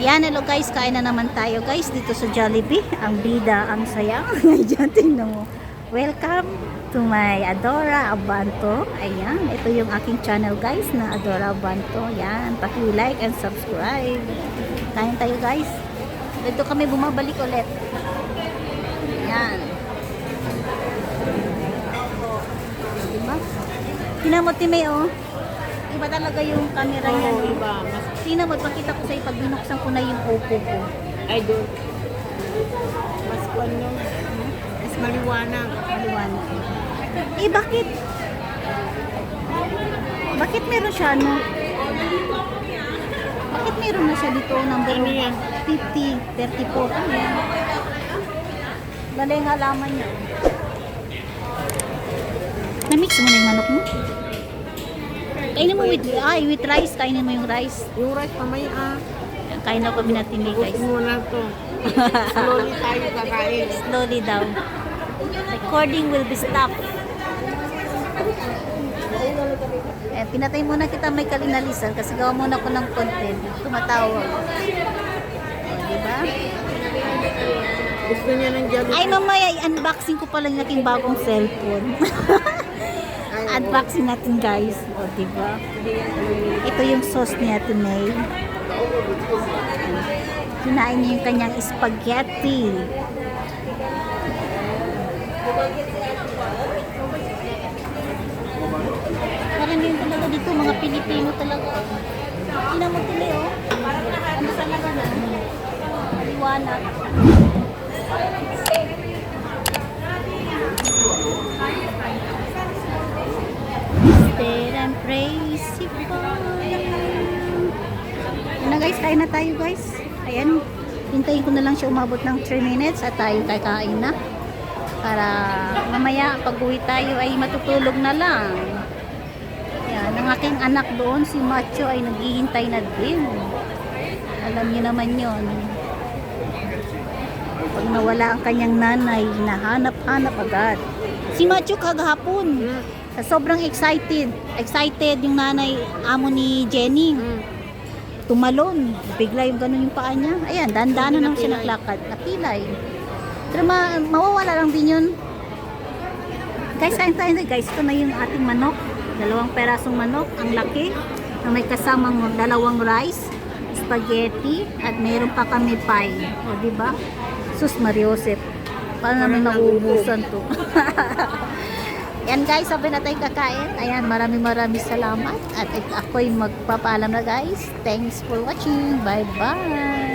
Yan, hello guys, kain na naman tayo guys dito sa Jollibee. Ang bida, ang saya. Diyan, tingnan mo. Welcome to my Adora Abanto. Ayan, ito yung aking channel guys na Adora Abanto. Yan, paki-like and subscribe. Kain tayo guys. Dito kami bumabalik ulit. Yan. Diba? Kinamot ni May, oh. Iba talaga yung camera niya. Oo, iba. Tingnan mo, pakita ko sa'yo pag binuksan ko na yung Oppo ko. Ay, doon. Mas kwan yun. Mas maliwanag. Maliwanag. Eh, bakit? Bakit meron siya, no? Bakit meron na siya dito? Number Ano yan? 50, 34. Ano yan? Bala yung halaman niya. Na-mix mo na yung manok mo? Kainin mo with rice. Kainin mo yung rice. Yung rice mamaya. Kain daw kami natin guys. Gusto mo na to. Slowly tayo kakain. Slowly daw. Recording will be stopped. Eh, pinatay muna kita may kalinalisan kasi gawa muna ko ng content. Tumatawa. O, diba? Gusto niya ng Jollibee. Ay, mamaya, i-unboxing ko pala yung aking bagong cellphone. Unboxing natin guys. O, diba? Ito yung sauce ni Ate May. Kinain niya yung kanyang spaghetti. Parang yun talaga dito, mga Pilipino talaga. Tingnan mo tuloy, oh. Ano talaga na? Liwanag. Stay and praise you for. Yun na guys, kain na tayo guys. Ayan, hintayin ko na lang siya umabot ng 3 minutes at tayo kakain na. Para mamaya pag uwi tayo ay matutulog na lang. Yan, ang aking anak doon, si Macho ay naghihintay na din. Alam niyo naman yon. Pag nawala ang kanyang nanay, nahanap-hanap agad. Si Macho kagahapon. Sobrang excited yung nanay, amo ni Jenny. Tumalon, bigla yung ganun yung paa niya. Ayan, dandaan na naman siya naglakad. Napilay. Pero mawawala lang din yun. Guys, kain tayo na guys. Ito na yung ating manok. 2 perasong manok. Ang laki. Na may kasamang 2 rice, spaghetti, at mayroon pa kami pie. O, diba? Sus Mariosep. Paano namin mauubusan to? Yan guys, sabi na tayo kakain. Ayan, maraming salamat. At ako'y magpapaalam na guys. Thanks for watching. Bye bye.